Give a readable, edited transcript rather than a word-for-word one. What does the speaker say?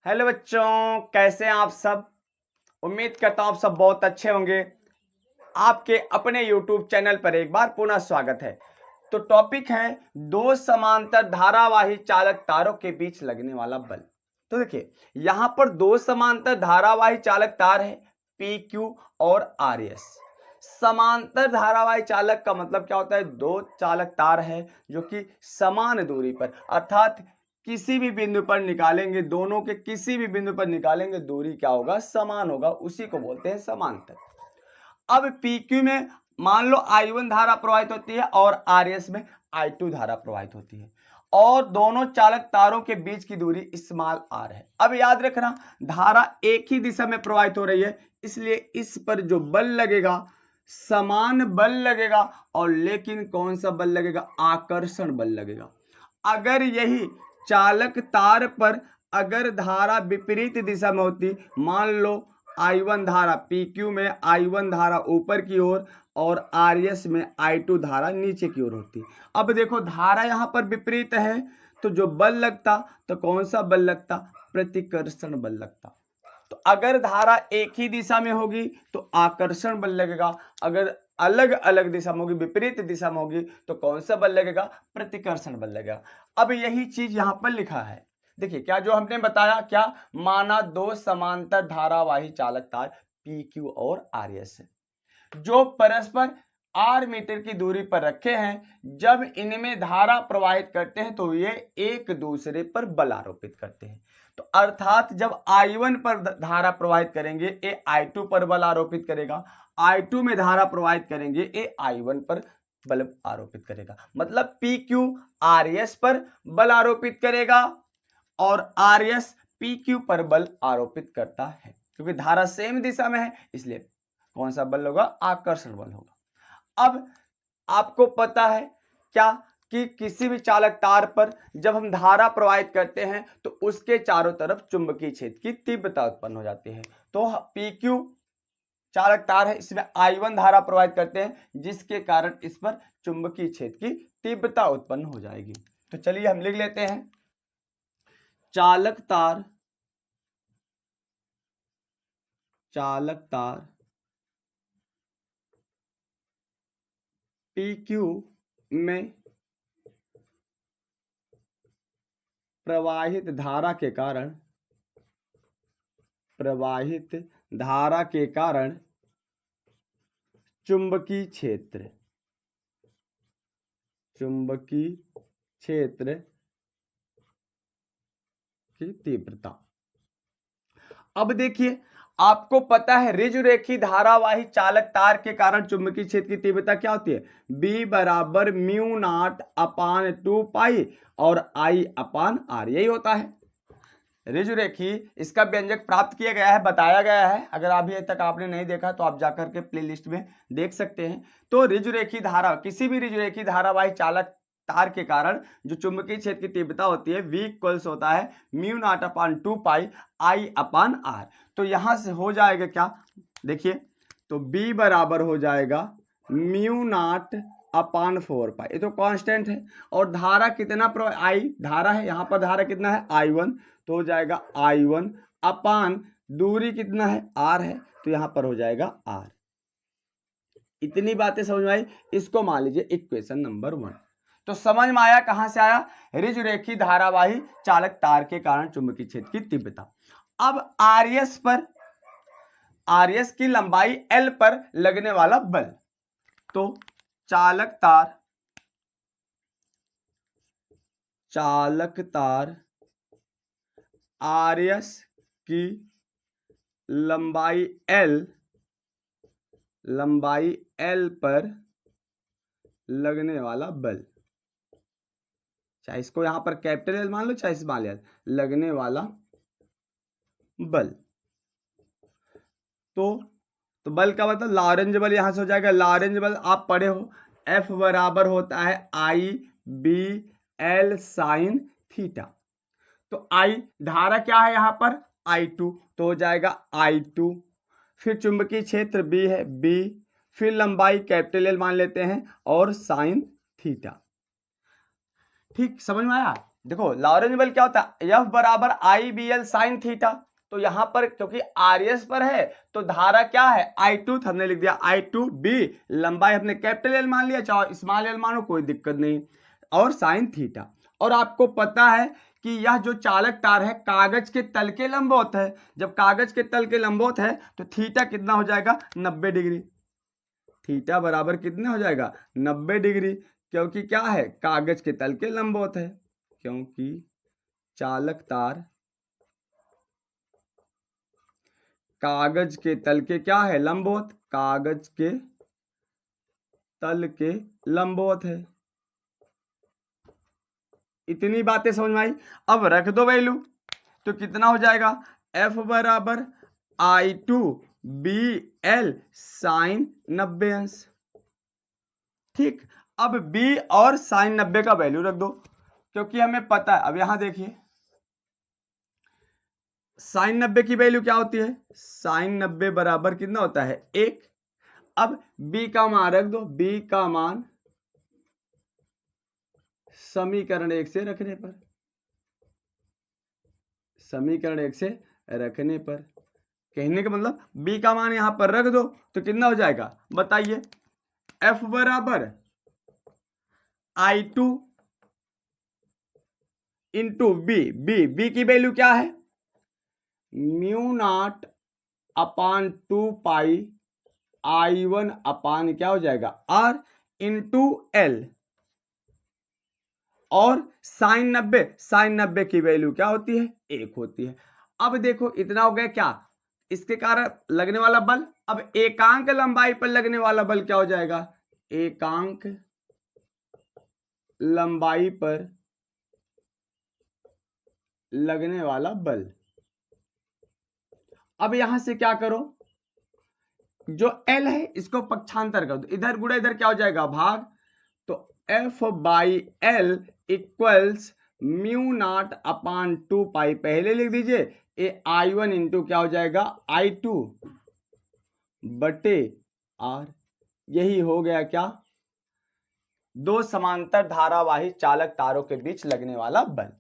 Hello बच्चों, कैसे हैं आप सब। उम्मीद करता हूं आप सब बहुत अच्छे होंगे। आपके अपने YouTube चैनल पर एक बार पुनः स्वागत है। तो टॉपिक है दो समांतर धारावाही चालक तारों के बीच लगने वाला बल। तो देखिए यहां पर दो समांतर धारावाही चालक तार है PQ और RS। समांतर धारावाही चालक का मतलब क्या होता है? दो चालक तार है जो कि समान दूरी पर अर्थात किसी भी बिंदु पर निकालेंगे, दोनों के किसी भी बिंदु पर निकालेंगे, दूरी क्या होगा? समान होगा, उसी को बोलते हैं समांतर। अब PQ में मान लो I1 धारा प्रवाहित होती है और RS में I2 धारा प्रवाहित होती है और दोनों चालक तारों के बीच की दूरी स्मॉल r है। अब याद रखना धारा एक ही दिशा में प्रवाहित हो रही है, इसलिए इस पर जो बल लगेगा समान बल लगेगा। और लेकिन कौन सा बल लगेगा? आकर्षण बल लगेगा। अगर यही चालक तार पर अगर धारा विपरीत दिशा में होती, मान लो I1 धारा PQ में I1 धारा ऊपर की ओर और RS में I2 धारा नीचे की ओर होती। अब देखो धारा यहां पर विपरीत है तो जो बल लगता तो कौन सा बल लगता? प्रतिकर्षण बल लगता। तो अगर धारा एक ही दिशा में होगी तो आकर्षण बल लगेगा, अगर अलग अलग दिशा में होगी, विपरीत दिशा में होगी तो कौन सा बल लगेगा? प्रतिकर्षण बल लगेगा। अब यही चीज यहां पर लिखा है। देखिए क्या जो हमने बताया, क्या माना दो समांतर धारावाही चालक तार PQ और RS जो परस्पर r मीटर की दूरी पर रखे हैं, जब इनमें धारा प्रवाहित करते हैं तो ये एक दूसरे पर बल आरोपित करते हैं। तो अर्थात जब I1 पर धारा प्रवाहित करेंगे ये I2 पर बल आरोपित करेगा, I2 में धारा प्रवाहित करेंगे ये I1 पर बल आरोपित करेगा। मतलब PQ RS पर बल आरोपित करेगा और RS PQ पर बल आरोपित करता है। क्योंकि धारा सेम दिशा में है इसलिए कौन सा बल होगा? आकर्षण बल होगा। अब आपको पता है क्या कि किसी भी चालक तार पर जब हम धारा प्रवाहित करते हैं तो उसके चारों तरफ चुंबकीय क्षेत्र की तीव्रता उत्पन्न हो जाती है। तो PQ चालक तार है, इसमें I1 धारा प्रवाहित करते हैं जिसके कारण इस पर चुंबकीय क्षेत्र की तीव्रता उत्पन्न हो जाएगी। तो चलिए हम लिख लेते हैं चालक तार PQ में प्रवाहित धारा के कारण चुंबकीय क्षेत्र की तीव्रता। अब देखिए आपको पता है ऋजुरेखी धारावाही चालक तार के कारण चुंबकीय क्षेत्र की तीव्रता क्या होती है? B बराबर म्यू नॉट अपान 2 पाई और I अपान R, यही होता है। ऋजुरेखी इसका व्यंजक प्राप्त किया गया है, बताया गया है। अगर अभी तक आपने नहीं देखा तो आप जाकर के प्लेलिस्ट में देख सकते हैं। तो ऋजुरेखी धारा, किसी भी ऋजुरेखी धारावाही चालक तार के कारण जो चुंबकीय क्षेत्र की तीव्रता होती है V इक्वल्स होता है mu naught upon 2 pi I upon R। तो यहां से हो जाएगा क्या? देखिए तो B बराबर हो जाएगा म्यू नॉट अपान 4 पाई, ये तो कांस्टेंट है। और धारा कितना I धारा है, यहां पर धारा कितना है? I1, तो हो जाएगा I1 अपान दूरी कितना है? R है, तो यहां पर हो जाएगा R। इतनी बातें समझ में आई? इसको मान लीजिए इक्वेशन नंबर 1। तो समझ में आया कहां से आया? ऋजुरेखी धारावाही चालक तार के कारण चुंबकीय क्षेत्र की तीव्रता। अब RS की लंबाई L पर लगने वाला बल। तो चालक तार RS की लंबाई L पर लगने वाला बल, चाहे इसको यहां पर कैपिटल L मान लो चाहे स्मॉल l, लगने वाला बल। तो बल का मतलब लॉरेंज बल यहां से हो जाएगा। लॉरेंज बल आप पढ़े हो, F बराबर होता है I/B/L sin थीटा। तो I धारा क्या है यहां पर? I2, तो हो जाएगा I2। फिर चुंबकीय क्षेत्र B है B, फिर लंबाई कैपिटल L मान लेते हैं और साइन थीटा। ठीक समझ में आया? देखो लॉरेंज बल क्या होता है, F बराबर IBL साइन थीटा। तो यहां पर क्योंकि RS पर है तो धारा क्या है I2, हमने लिख दिया I2B, लंबाई हमने कैपिटल L मान लिया, चाहे स्मॉल l मानो कोई दिक्कत नहीं, और साइन थीटा। और आपको पता है कि यह जो चालक तार है कागज के तल के लंबवत है। जब कागज के तल के लंबवत है तो थीटा कितना हो जाएगा 90 डिग्री। थीटा बराबर कितने हो जाएगा 90 डिग्री, क्योंकि क्या है कागज के तल के लंबवत है, क्योंकि चालक तार कागज के तल के क्या है लंबवत, कागज के तल के लंबवत है। इतनी बातें समझ में आई। अब रख दो वैल्यू, तो कितना हो जाएगा F बराबर I2BL साइन 90 अंश। ठीक, अब B और साइन 90 का वैल्यू रख दो, क्योंकि हमें पता है। अब यहां देखिए साइन 90 की वैल्यू क्या होती है, साइन 90 बराबर कितना होता है 1। अब B का मान रख दो, B का मान समीकरण 1 से रखने पर, समीकरण 1 से रखने पर कहने का मतलब B का मान यहां पर रख दो तो कितना हो जाएगा बताइए, F बराबर I2 इंटू B की वैल्यू क्या है म्यू नॉट अपान 2 पाई I1 अपान क्या हो जाएगा R इंटू L, और साइन 90 की वैल्यू क्या होती है 1 होती है। अब देखो इतना हो गया क्या, इसके कारण लगने वाला बल। अब एकांक लंबाई पर लगने वाला बल क्या हो जाएगा, एकांक लंबाई पर लगने वाला बल। अब यहां से क्या करो, जो L है इसको पक्षांतर कर दो, इधर गुणा इधर क्या हो जाएगा भाग, तो F by L equals mu naught upon 2 pi, पहले लिख दीजिए ये I1 इंटू क्या हो जाएगा I2 बटे R। यही हो गया क्या, दो समांतर धारावाही चालक तारों के बीच लगने वाला बल।